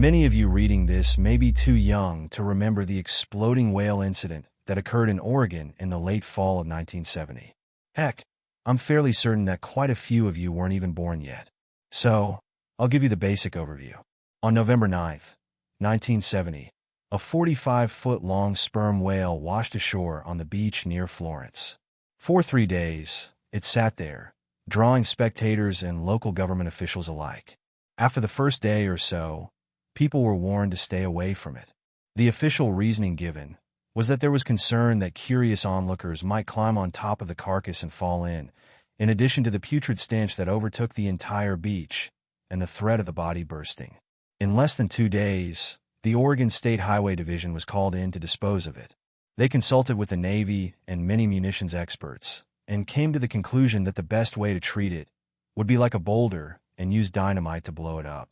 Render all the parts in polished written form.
Many of you reading this may be too young to remember the exploding whale incident that occurred in Oregon in the late fall of 1970. Heck, I'm fairly certain that quite a few of you weren't even born yet. So, I'll give you the basic overview. On November 9th, 1970, a 45-foot-long sperm whale washed ashore on the beach near Florence. For 3 days, it sat there, drawing spectators and local government officials alike. After the first day or so, people were warned to stay away from it. The official reasoning given was that there was concern that curious onlookers might climb on top of the carcass and fall in addition to the putrid stench that overtook the entire beach and the threat of the body bursting. In less than 2 days, the Oregon State Highway Division was called in to dispose of it. They consulted with the Navy and many munitions experts and came to the conclusion that the best way to treat it would be like a boulder and use dynamite to blow it up.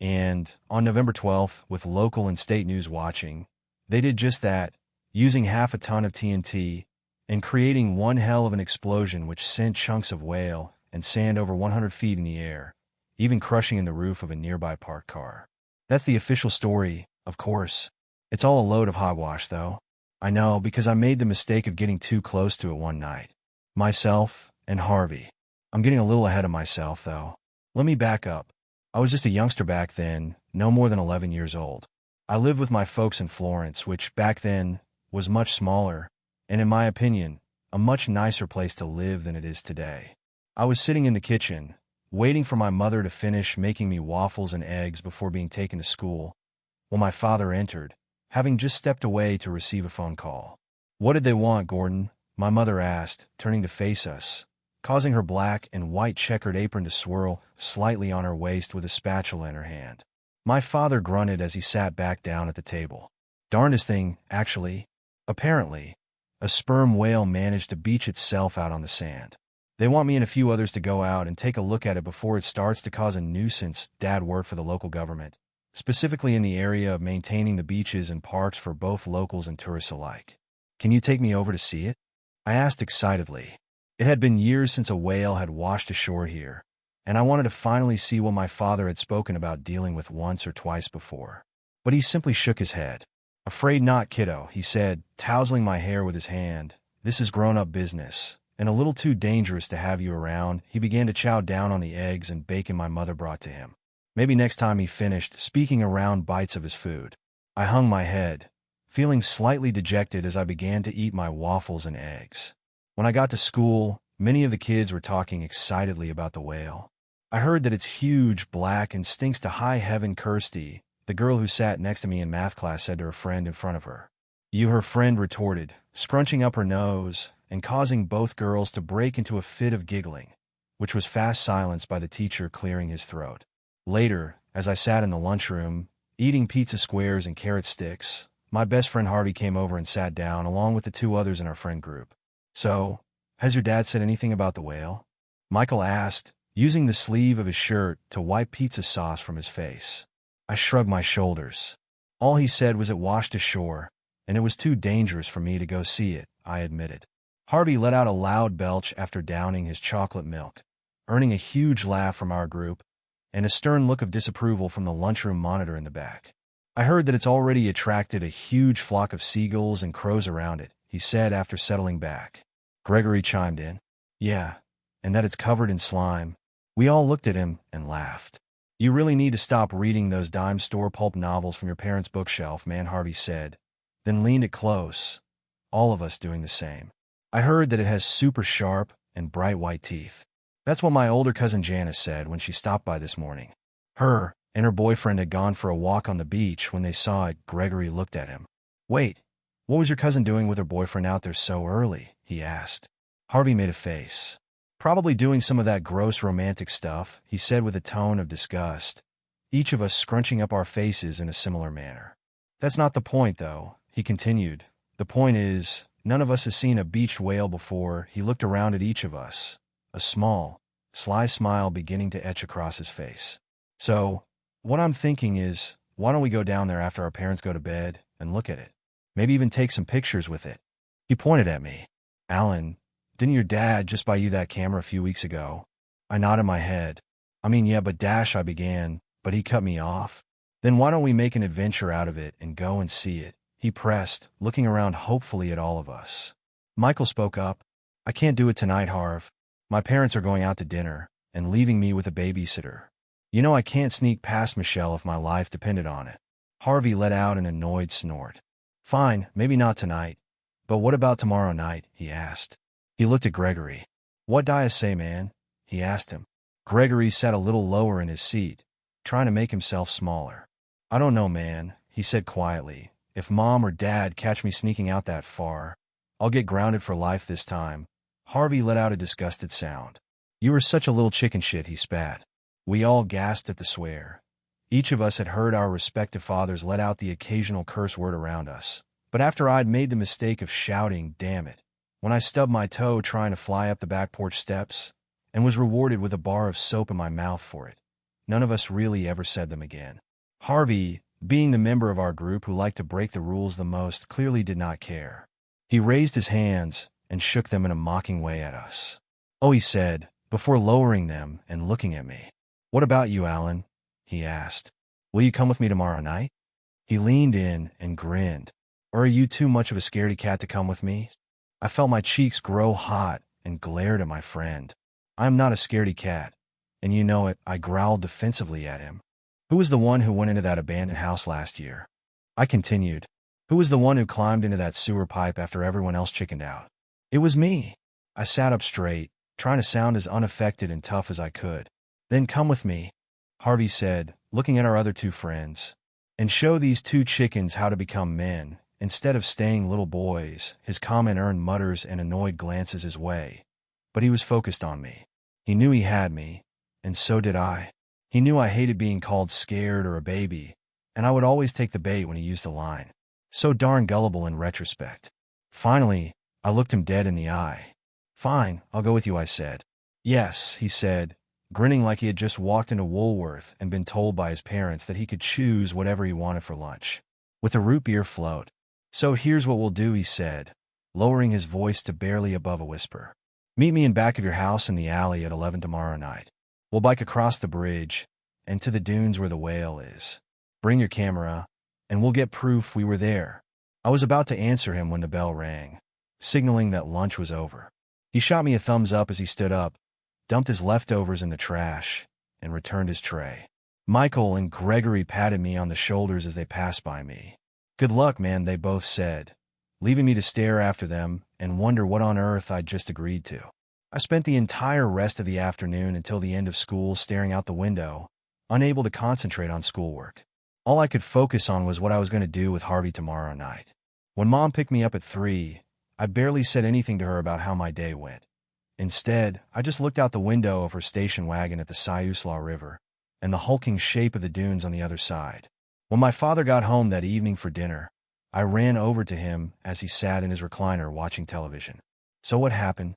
And on November 12th, with local and state news watching, they did just that, using half a ton of TNT and creating one hell of an explosion which sent chunks of whale and sand over 100 feet in the air, even crushing in the roof of a nearby parked car. That's the official story, of course. It's all a load of hogwash, though. I know, because I made the mistake of getting too close to it one night. Myself and Harvey. I'm getting a little ahead of myself, though. Let me back up. I was just a youngster back then, no more than 11 years old. I lived with my folks in Florence, which back then was much smaller, and in my opinion, a much nicer place to live than it is today. I was sitting in the kitchen, waiting for my mother to finish making me waffles and eggs before being taken to school, when my father entered, having just stepped away to receive a phone call. "What did they want, Gordon?" my mother asked, turning to face us, causing her black and white checkered apron to swirl slightly on her waist with a spatula in her hand. My father grunted as he sat back down at the table. "Darndest thing, actually. Apparently, a sperm whale managed to beach itself out on the sand. They want me and a few others to go out and take a look at it before it starts to cause a nuisance," Dad worked for the local government, specifically in the area of maintaining the beaches and parks for both locals and tourists alike. "Can you take me over to see it?" I asked excitedly. It had been years since a whale had washed ashore here, and I wanted to finally see what my father had spoken about dealing with once or twice before. But he simply shook his head. "Afraid not, kiddo," he said, tousling my hair with his hand. "This is grown-up business, and a little too dangerous to have you around." He began to chow down on the eggs and bacon my mother brought to him. Maybe next time, he finished, speaking around bites of his food. I hung my head, feeling slightly dejected as I began to eat my waffles and eggs. When I got to school, many of the kids were talking excitedly about the whale. I heard that it's huge, black, and stinks to high heaven. Kirsty, the girl who sat next to me in math class, said to her friend in front of her. "You," her friend retorted, scrunching up her nose and causing both girls to break into a fit of giggling, which was fast silenced by the teacher clearing his throat. Later, as I sat in the lunchroom, eating pizza squares and carrot sticks, my best friend Harvey came over and sat down along with the 2 others in our friend group. "So, has your dad said anything about the whale?" Michael asked, using the sleeve of his shirt to wipe pizza sauce from his face. I shrugged my shoulders. "All he said was it washed ashore, and it was too dangerous for me to go see it," I admitted. Harvey let out a loud belch after downing his chocolate milk, earning a huge laugh from our group and a stern look of disapproval from the lunchroom monitor in the back. "I heard that it's already attracted a huge flock of seagulls and crows around it," he said after settling back. Gregory chimed in. "Yeah, and that it's covered in slime." We all looked at him and laughed. "You really need to stop reading those dime store pulp novels from your parents' bookshelf, man," Harvey said, then leaned it close, all of us doing the same. "I heard that it has super sharp and bright white teeth. That's what my older cousin Janice said when she stopped by this morning. Her and her boyfriend had gone for a walk on the beach when they saw it." Gregory looked at him. "Wait, what was your cousin doing with her boyfriend out there so early?" he asked. Harvey made a face. "Probably doing some of that gross romantic stuff," he said with a tone of disgust, each of us scrunching up our faces in a similar manner. "That's not the point, though," he continued. "The point is, none of us has seen a beached whale before." He looked around at each of us, a small, sly smile beginning to etch across his face. "So, what I'm thinking is, why don't we go down there after our parents go to bed and look at it? Maybe even take some pictures with it." He pointed at me. "Alan, didn't your dad just buy you that camera a few weeks ago?" I nodded my head. "I mean, yeah, but Dash," I began, but he cut me off. Then why don't we make an adventure out of it and go and see it? He pressed, looking around hopefully at all of us. Michael spoke up. I can't do it tonight, Harv. My parents are going out to dinner and leaving me with a babysitter. You know I can't sneak past Michelle if my life depended on it. Harvey let out an annoyed snort. Fine, maybe not tonight. But what about tomorrow night? He asked. He looked at Gregory. What do I say, man? He asked him. Gregory sat a little lower in his seat, trying to make himself smaller. I don't know, man, he said quietly. If Mom or Dad catch me sneaking out that far, I'll get grounded for life this time. Harvey let out a disgusted sound. You were such a little chicken shit, he spat. We all gasped at the swear. Each of us had heard our respective fathers let out the occasional curse word around us. But after I'd made the mistake of shouting, damn it, when I stubbed my toe trying to fly up the back porch steps, and was rewarded with a bar of soap in my mouth for it, none of us really ever said them again. Harvey, being the member of our group who liked to break the rules the most, clearly did not care. He raised his hands and shook them in a mocking way at us. Oh, he said, before lowering them and looking at me. What about you, Alan? He asked. Will you come with me tomorrow night? He leaned in and grinned. Or are you too much of a scaredy cat to come with me? I felt my cheeks grow hot and glared at my friend. I'm not a scaredy cat, and you know it, I growled defensively at him. Who was the one who went into that abandoned house last year? I continued. Who was the one who climbed into that sewer pipe after everyone else chickened out? It was me. I sat up straight, trying to sound as unaffected and tough as I could. Then come with me, Harvey said, looking at our other two friends, and show these two chickens how to become men, instead of staying little boys. His comment earned mutters and annoyed glances his way, but he was focused on me. He knew he had me, and so did I. He knew I hated being called scared or a baby, and I would always take the bait when he used the line. So darn gullible in retrospect. Finally, I looked him dead in the eye. Fine, I'll go with you, I said. Yes, he said, grinning like he had just walked into Woolworth and been told by his parents that he could choose whatever he wanted for lunch, with a root beer float. So here's what we'll do, he said, lowering his voice to barely above a whisper. Meet me in back of your house in the alley at 11 tomorrow night. We'll bike across the bridge and to the dunes where the whale is. Bring your camera, and we'll get proof we were there. I was about to answer him when the bell rang, signaling that lunch was over. He shot me a thumbs up as he stood up, dumped his leftovers in the trash, and returned his tray. Michael and Gregory patted me on the shoulders as they passed by me. Good luck, man, they both said, leaving me to stare after them and wonder what on earth I'd just agreed to. I spent the entire rest of the afternoon until the end of school staring out the window, unable to concentrate on schoolwork. All I could focus on was what I was going to do with Harvey tomorrow night. When Mom picked me up at 3, I barely said anything to her about how my day went. Instead, I just looked out the window of her station wagon at the Siuslaw River and the hulking shape of the dunes on the other side. When my father got home that evening for dinner, I ran over to him as he sat in his recliner watching television. So what happened?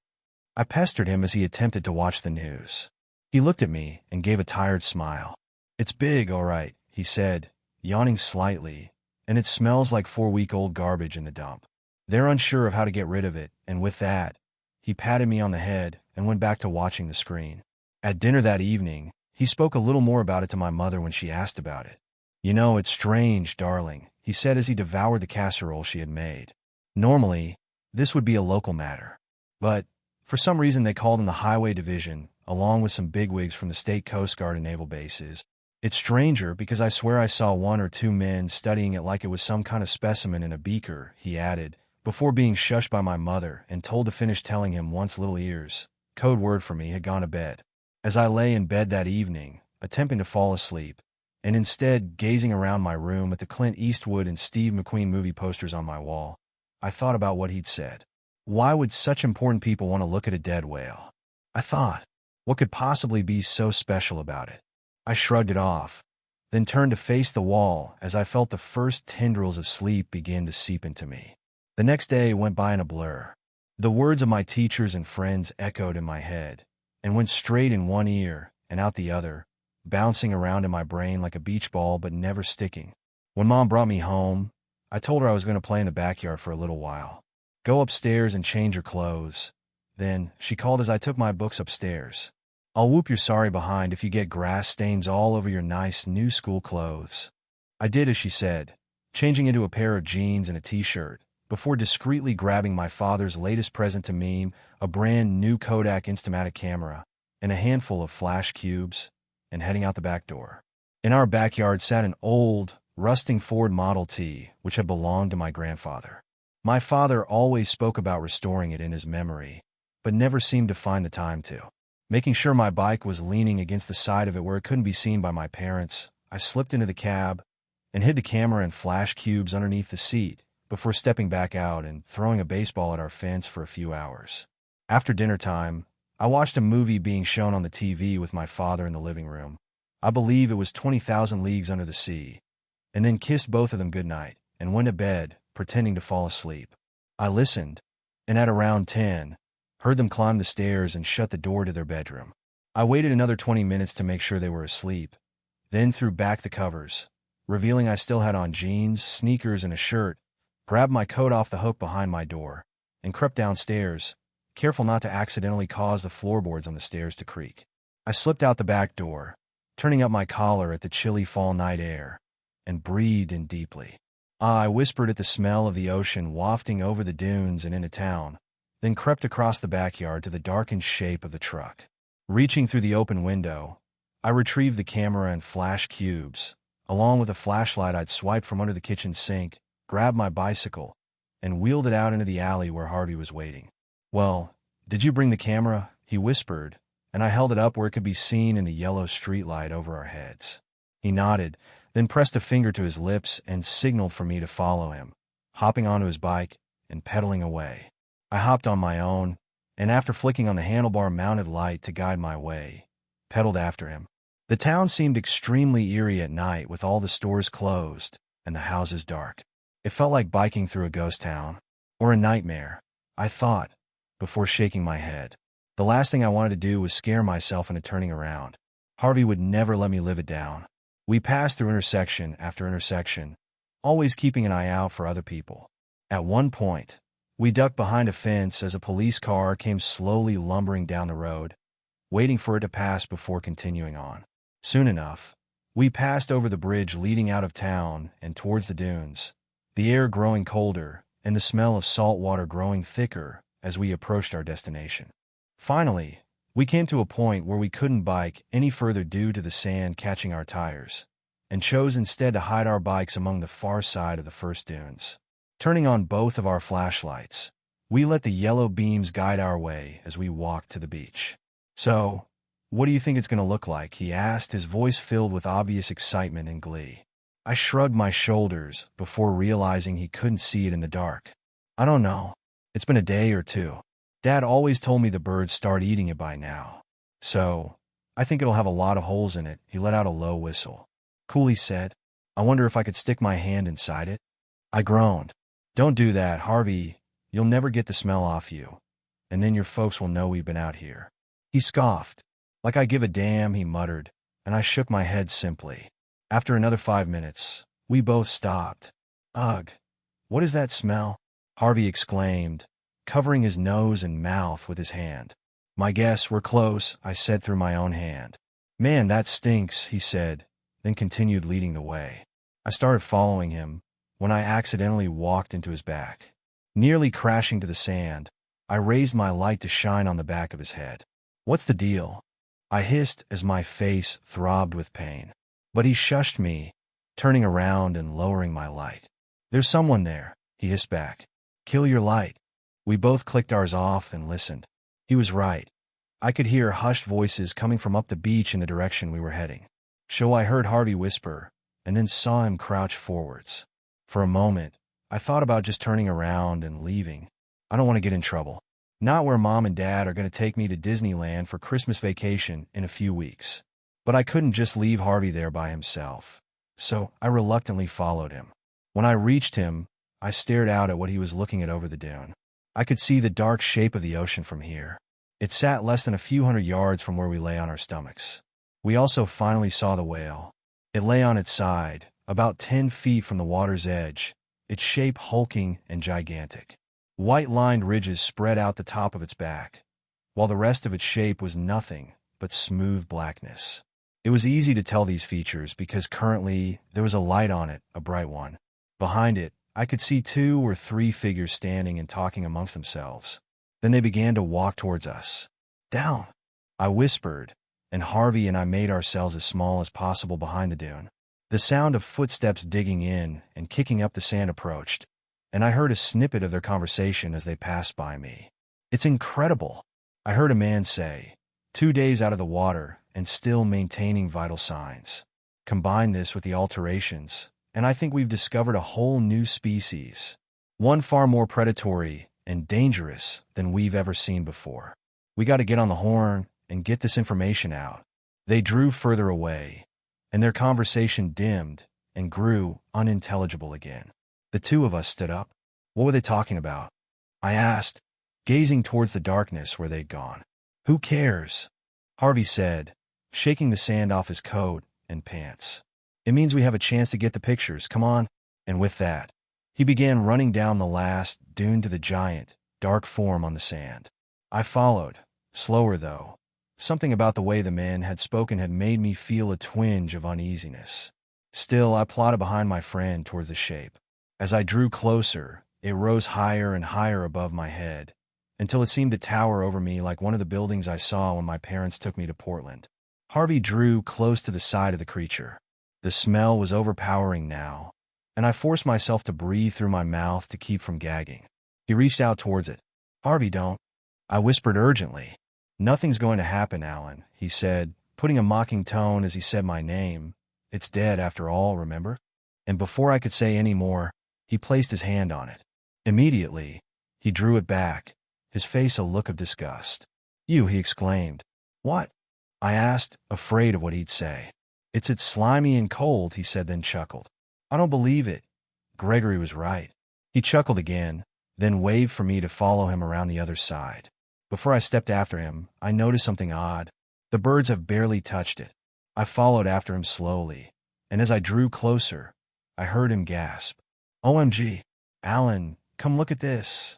I pestered him as he attempted to watch the news. He looked at me and gave a tired smile. It's big, all right, he said, yawning slightly, and it smells like 4-week-old garbage in the dump. They're unsure of how to get rid of it, and with that, he patted me on the head and went back to watching the screen. At dinner that evening, he spoke a little more about it to my mother when she asked about it. You know, it's strange, darling, he said as he devoured the casserole she had made. Normally, this would be a local matter. But for some reason they called in the Highway Division, along with some bigwigs from the State Coast Guard and naval bases. It's stranger because I swear I saw 1 or 2 men studying it like it was some kind of specimen in a beaker, he added, before being shushed by my mother and told to finish telling him once little ears, code word for me, had gone to bed. As I lay in bed that evening, attempting to fall asleep, and instead gazing around my room at the Clint Eastwood and Steve McQueen movie posters on my wall, I thought about what he'd said. Why would such important people want to look at a dead whale? I thought, what could possibly be so special about it? I shrugged it off, then turned to face the wall as I felt the first tendrils of sleep begin to seep into me. The next day went by in a blur. The words of my teachers and friends echoed in my head and went straight in one ear and out the other, bouncing around in my brain like a beach ball but never sticking. When Mom brought me home, I told her I was going to play in the backyard for a little while. Go upstairs and change your clothes. Then, she called as I took my books upstairs. I'll whoop your sorry behind if you get grass stains all over your nice new school clothes. I did as she said, changing into a pair of jeans and a t-shirt, before discreetly grabbing my father's latest present to me, a brand new Kodak Instamatic camera, and a handful of flash cubes, and heading out the back door. In our backyard sat an old, rusting Ford Model T, which had belonged to my grandfather. My father always spoke about restoring it in his memory, but never seemed to find the time to. Making sure my bike was leaning against the side of it where it couldn't be seen by my parents, I slipped into the cab and hid the camera and flash cubes underneath the seat before stepping back out and throwing a baseball at our fence for a few hours. After dinner time, I watched a movie being shown on the TV with my father in the living room. I believe it was 20,000 Leagues Under the Sea, and then kissed both of them goodnight and went to bed, pretending to fall asleep. I listened, and at around 10, heard them climb the stairs and shut the door to their bedroom. I waited another 20 minutes to make sure they were asleep, then threw back the covers, revealing I still had on jeans, sneakers, and a shirt, grabbed my coat off the hook behind my door, and crept downstairs, careful not to accidentally cause the floorboards on the stairs to creak. I slipped out the back door, turning up my collar at the chilly fall night air, and breathed in deeply. I whispered at the smell of the ocean wafting over the dunes and into town, then crept across the backyard to the darkened shape of the truck. Reaching through the open window, I retrieved the camera and flash cubes, along with a flashlight I'd swiped from under the kitchen sink, grabbed my bicycle, and wheeled it out into the alley where Harvey was waiting. "Well, did you bring the camera?" he whispered, and I held it up where it could be seen in the yellow streetlight over our heads. He nodded, then pressed a finger to his lips and signaled for me to follow him, hopping onto his bike and pedaling away. I hopped on my own, and after flicking on the handlebar-mounted light to guide my way, pedaled after him. The town seemed extremely eerie at night with all the stores closed and the houses dark. It felt like biking through a ghost town, or a nightmare, I thought, before shaking my head. The last thing I wanted to do was scare myself into turning around. Harvey would never let me live it down. We passed through intersection after intersection, always keeping an eye out for other people. At one point, we ducked behind a fence as a police car came slowly lumbering down the road, waiting for it to pass before continuing on. Soon enough, we passed over the bridge leading out of town and towards the dunes, the air growing colder and the smell of salt water growing thicker as we approached our destination. Finally, we came to a point where we couldn't bike any further due to the sand catching our tires, and chose instead to hide our bikes among the far side of the first dunes. Turning on both of our flashlights, we let the yellow beams guide our way as we walked to the beach. "So, what do you think it's going to look like?" he asked, his voice filled with obvious excitement and glee. I shrugged my shoulders before realizing he couldn't see it in the dark. "I don't know. It's been a day or two. Dad always told me the birds start eating it by now. So, I think it'll have a lot of holes in it." He let out a low whistle. "Cool," he said. "I wonder if I could stick my hand inside it?" I groaned. "Don't do that, Harvey. You'll never get the smell off you, and then your folks will know we've been out here." He scoffed. "Like I give a damn," he muttered, and I shook my head simply. After another 5 minutes, we both stopped. "Ugh, what is that smell?" Harvey exclaimed, covering his nose and mouth with his hand. "My guess, we're close," I said through my own hand. "Man, that stinks," he said, then continued leading the way. I started following him when I accidentally walked into his back. Nearly crashing to the sand, I raised my light to shine on the back of his head. "What's the deal?" I hissed as my face throbbed with pain. But he shushed me, turning around and lowering my light. "There's someone there," he hissed back. "Kill your light." We both clicked ours off and listened. He was right. I could hear hushed voices coming from up the beach in the direction we were heading. So I heard Harvey whisper, and then saw him crouch forwards. For a moment, I thought about just turning around and leaving. I don't want to get in trouble. Not where Mom and Dad are going to take me to Disneyland for Christmas vacation in a few weeks. But I couldn't just leave Harvey there by himself. So I reluctantly followed him. When I reached him, I stared out at what he was looking at over the dune. I could see the dark shape of the ocean from here. It sat less than a few hundred yards from where we lay on our stomachs. We also finally saw the whale. It lay on its side, about 10 feet from the water's edge, its shape hulking and gigantic. White-lined ridges spread out the top of its back, while the rest of its shape was nothing but smooth blackness. It was easy to tell these features because currently there was a light on it, a bright one. Behind it, I could see 2 or 3 figures standing and talking amongst themselves. Then they began to walk towards us. "Down," I whispered, and Harvey and I made ourselves as small as possible behind the dune. The sound of footsteps digging in and kicking up the sand approached, and I heard a snippet of their conversation as they passed by me. "It's incredible," I heard a man say, 2 days out of the water and still maintaining vital signs. Combine this with the alterations, and I think we've discovered a whole new species, one far more predatory and dangerous than we've ever seen before. We got to get on the horn and get this information out. They drew further away, and their conversation dimmed and grew unintelligible again. The 2 of us stood up. "What were they talking about?" I asked, gazing towards the darkness where they'd gone. "Who cares?" Harvey said, shaking the sand off his coat and pants. "It means we have a chance to get the pictures, come on." And with that, he began running down the last dune to the giant, dark form on the sand. I followed, slower though. Something about the way the man had spoken had made me feel a twinge of uneasiness. Still, I plodded behind my friend towards the shape. As I drew closer, it rose higher and higher above my head, until it seemed to tower over me like one of the buildings I saw when my parents took me to Portland. Harvey drew close to the side of the creature. The smell was overpowering now, and I forced myself to breathe through my mouth to keep from gagging. He reached out towards it. "Harvey, don't," I whispered urgently. "Nothing's going to happen, Alan," he said, putting a mocking tone as he said my name. "It's dead after all, remember?" And before I could say any more, he placed his hand on it. Immediately, he drew it back, his face a look of disgust. "You," he exclaimed. "What?" I asked, afraid of what he'd say. It's slimy and cold," he said, then chuckled. "I don't believe it." Gregory was right. He chuckled again, then waved for me to follow him around the other side. Before I stepped after him, I noticed something odd. The birds have barely touched it. I followed after him slowly, and as I drew closer, I heard him gasp. "OMG, Alan, come look at this."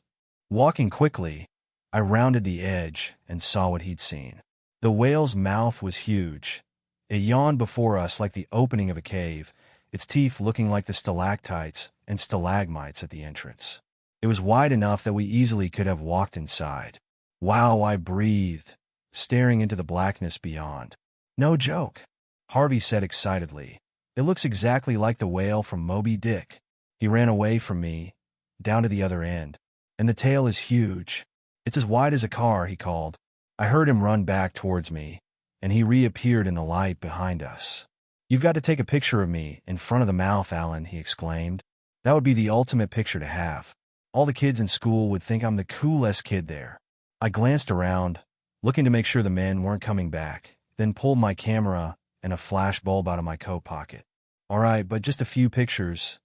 Walking quickly, I rounded the edge and saw what he'd seen. The whale's mouth was huge. It yawned before us like the opening of a cave, its teeth looking like the stalactites and stalagmites at the entrance. It was wide enough that we easily could have walked inside. "Wow," I breathed, staring into the blackness beyond. "No joke," Harvey said excitedly. "It looks exactly like the whale from Moby Dick." He ran away from me, down to the other end. "And the tail is huge. It's as wide as a car," he called. I heard him run back towards me, and he reappeared in the light behind us. "You've got to take a picture of me in front of the mouth, Alan," he exclaimed. "That would be the ultimate picture to have. All the kids in school would think I'm the coolest kid there." I glanced around, looking to make sure the men weren't coming back, then pulled my camera and a flash bulb out of my coat pocket. "All right, but just a few pictures,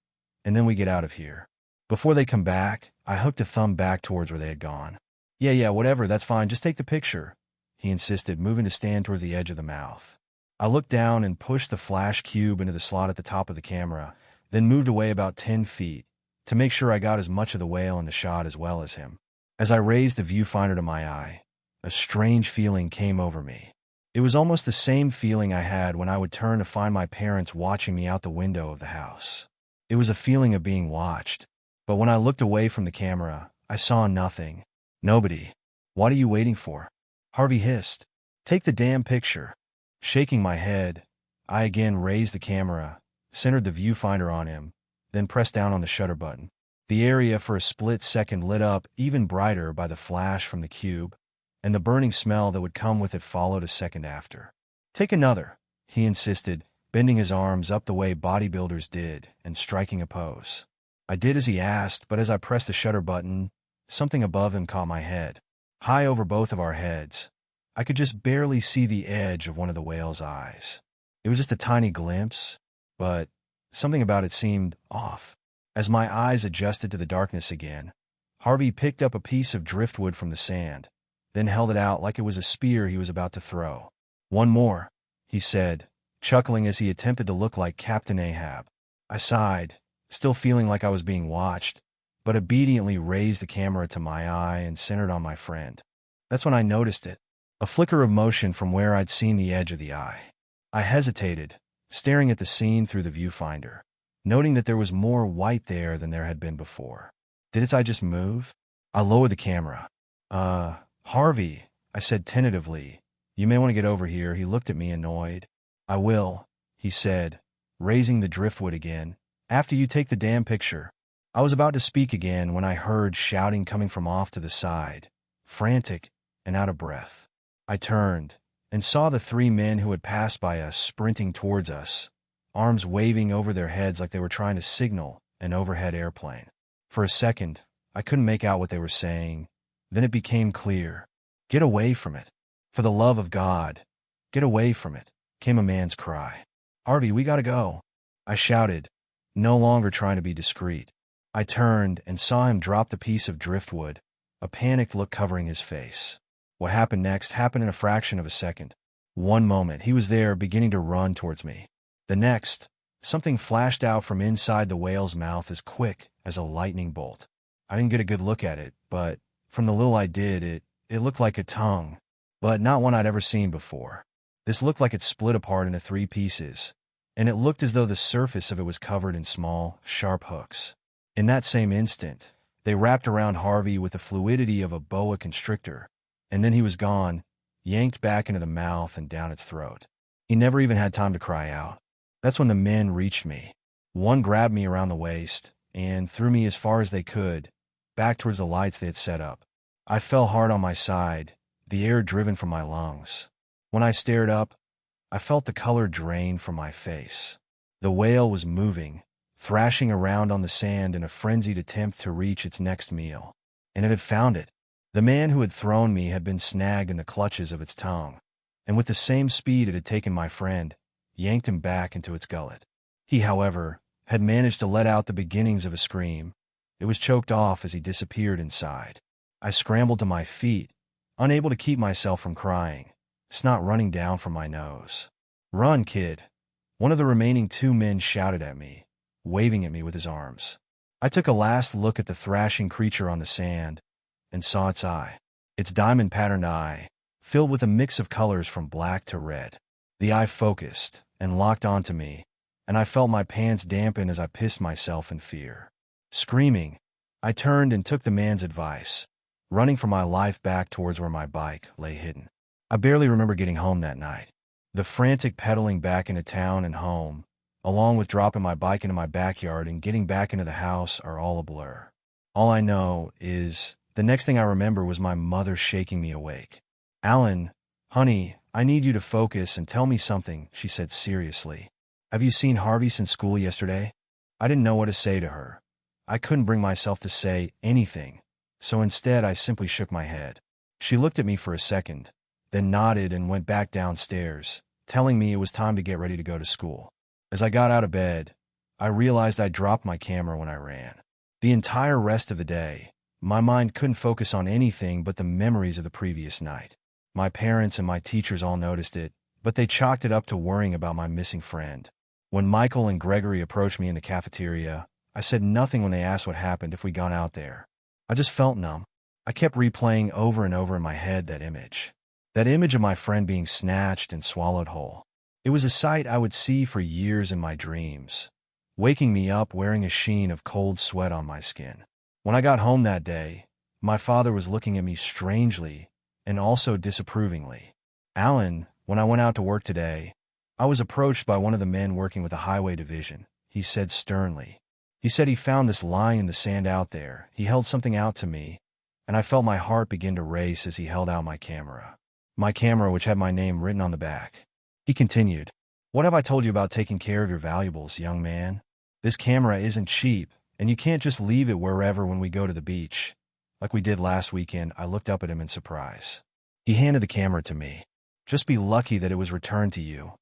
and then we get out of here." Before they come back, I hooked a thumb back towards where they had gone. Yeah, whatever, that's fine, just take the picture," he insisted, moving to stand towards the edge of the mouth. I looked down and pushed the flash cube into the slot at the top of the camera, then moved away about 10 feet to make sure I got as much of the whale in the shot as well as him. As I raised the viewfinder to my eye, a strange feeling came over me. It was almost the same feeling I had when I would turn to find my parents watching me out the window of the house. It was a feeling of being watched. But when I looked away from the camera, I saw nothing. Nobody. "What are you waiting for?" Harvey hissed. "Take the damn picture." Shaking my head, I again raised the camera, centered the viewfinder on him, then pressed down on the shutter button. The area for a split second lit up even brighter by the flash from the cube, and the burning smell that would come with it followed a second after. "Take another," he insisted, bending his arms up the way bodybuilders did and striking a pose. I did as he asked, but as I pressed the shutter button, something above him caught my head. High over both of our heads, I could just barely see the edge of one of the whale's eyes. It was just a tiny glimpse, but something about it seemed off. As my eyes adjusted to the darkness again, Harvey picked up a piece of driftwood from the sand, then held it out like it was a spear he was about to throw. "One more," he said, chuckling as he attempted to look like Captain Ahab. I sighed, still feeling like I was being watched, but obediently raised the camera to my eye and centered on my friend. That's when I noticed it, a flicker of motion from where I'd seen the edge of the eye. I hesitated, staring at the scene through the viewfinder, noting that there was more white there than there had been before. Did its eye just move? I lowered the camera. Harvey, I said tentatively. You may want to get over here. He looked at me annoyed. I will, he said, raising the driftwood again. After you take the damn picture. I was about to speak again when I heard shouting coming from off to the side, frantic and out of breath. I turned and saw the three men who had passed by us sprinting towards us, arms waving over their heads like they were trying to signal an overhead airplane. For a second, I couldn't make out what they were saying. Then it became clear. Get away from it. For the love of God, get away from it, came a man's cry. Harvey, we gotta go. I shouted, no longer trying to be discreet. I turned and saw him drop the piece of driftwood, a panicked look covering his face. What happened next happened in a fraction of a second. One moment, he was there beginning to run towards me. The next, something flashed out from inside the whale's mouth as quick as a lightning bolt. I didn't get a good look at it, but from the little I did, it looked like a tongue, but not one I'd ever seen before. This looked like it split apart into 3 pieces, and it looked as though the surface of it was covered in small, sharp hooks. In that same instant, they wrapped around Harvey with the fluidity of a boa constrictor, and then he was gone, yanked back into the mouth and down its throat. He never even had time to cry out. That's when the men reached me. One grabbed me around the waist and threw me as far as they could, back towards the lights they had set up. I fell hard on my side, the air driven from my lungs. When I stared up, I felt the color drain from my face. The whale was moving, thrashing around on the sand in a frenzied attempt to reach its next meal. And it had found it. The man who had thrown me had been snagged in the clutches of its tongue, and with the same speed it had taken my friend, yanked him back into its gullet. He, however, had managed to let out the beginnings of a scream. It was choked off as he disappeared inside. I scrambled to my feet, unable to keep myself from crying, snot running down from my nose. Run, kid! One of the remaining 2 men shouted at me, waving at me with his arms. I took a last look at the thrashing creature on the sand and saw its eye, its diamond-patterned eye, filled with a mix of colors from black to red. The eye focused and locked onto me, and I felt my pants dampen as I pissed myself in fear. Screaming, I turned and took the man's advice, running for my life back towards where my bike lay hidden. I barely remember getting home that night. The frantic pedaling back into town and home, along with dropping my bike into my backyard and getting back into the house, are all a blur. All I know is the next thing I remember was my mother shaking me awake. Alan, honey, I need you to focus and tell me something, she said seriously. Have you seen Harvey since school yesterday? I didn't know what to say to her. I couldn't bring myself to say anything, so instead I simply shook my head. She looked at me for a second, then nodded and went back downstairs, telling me it was time to get ready to go to school. As I got out of bed, I realized I'd dropped my camera when I ran. The entire rest of the day, my mind couldn't focus on anything but the memories of the previous night. My parents and my teachers all noticed it, but they chalked it up to worrying about my missing friend. When Michael and Gregory approached me in the cafeteria, I said nothing when they asked what happened if we'd gone out there. I just felt numb. I kept replaying over and over in my head that image. That image of my friend being snatched and swallowed whole. It was a sight I would see for years in my dreams, waking me up wearing a sheen of cold sweat on my skin. When I got home that day, my father was looking at me strangely and also disapprovingly. Alan, when I went out to work today, I was approached by one of the men working with the highway division. He said sternly. He said he found this lying in the sand out there. He held something out to me, and I felt my heart begin to race as he held out my camera. My camera, which had my name written on the back. He continued, "What have I told you about taking care of your valuables, young man? This camera isn't cheap, and you can't just leave it wherever when we go to the beach. Like we did last weekend." I looked up at him in surprise. He handed the camera to me. "Just be lucky that it was returned to you,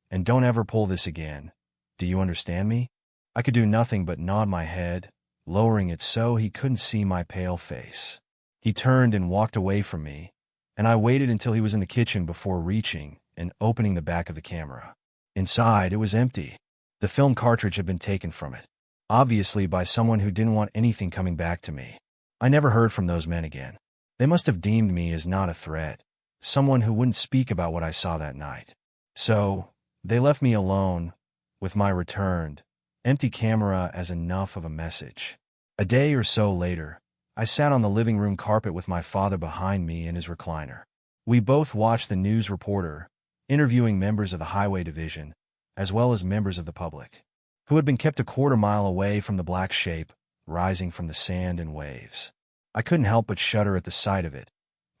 and don't ever pull this again. Do you understand me?" I could do nothing but nod my head, lowering it so he couldn't see my pale face. He turned and walked away from me, and I waited until he was in the kitchen before reaching and opening the back of the camera. Inside, it was empty. The film cartridge had been taken from it, obviously by someone who didn't want anything coming back to me. I never heard from those men again. They must have deemed me as not a threat, someone who wouldn't speak about what I saw that night. So, They left me alone with my returned, empty camera as enough of a message. A day or so later, I sat on the living room carpet with my father behind me in his recliner. We both watched the news reporter interviewing members of the highway division, as well as members of the public, who had been kept a quarter-mile away from the black shape rising from the sand and waves. I couldn't help but shudder at the sight of it,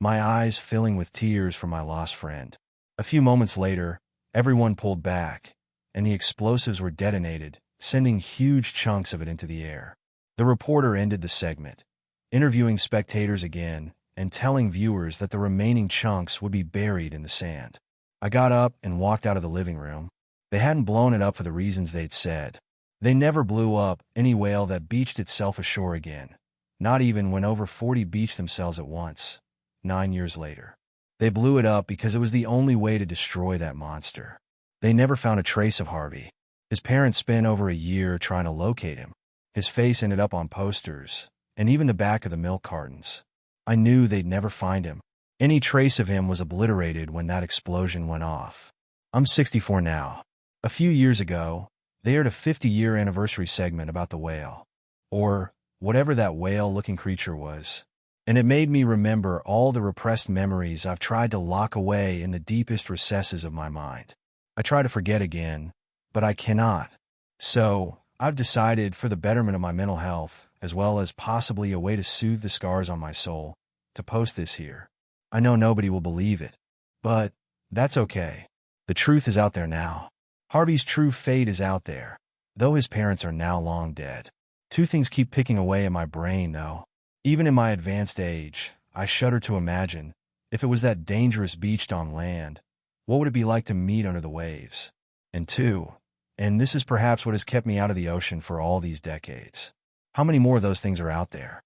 my eyes filling with tears for my lost friend. A few moments later, everyone pulled back, and the explosives were detonated, sending huge chunks of it into the air. The reporter ended the segment, interviewing spectators again and telling viewers that the remaining chunks would be buried in the sand. I got up and walked out of the living room. They hadn't blown it up for the reasons they'd said. They never blew up any whale that beached itself ashore again, not even when over 40 beached themselves at once, 9 years later. They blew it up because it was the only way to destroy that monster. They never found a trace of Harvey. His parents spent over a year trying to locate him. His face ended up on posters, and even the back of the milk cartons. I knew they'd never find him. Any trace of him was obliterated when that explosion went off. I'm 64 now. A few years ago, they aired a 50-year anniversary segment about the whale, or whatever that whale-looking creature was, and it made me remember all the repressed memories I've tried to lock away in the deepest recesses of my mind. I try to forget again, but I cannot. So, I've decided, for the betterment of my mental health, as well as possibly a way to soothe the scars on my soul, to post this here. I know nobody will believe it, but that's okay. The truth is out there now. Harvey's true fate is out there, though his parents are now long dead. Two things keep picking away at my brain, though. Even in my advanced age, I shudder to imagine, if it was that dangerous beached on land, what would it be like to meet under the waves? And two, and this is perhaps what has kept me out of the ocean for all these decades, how many more of those things are out there?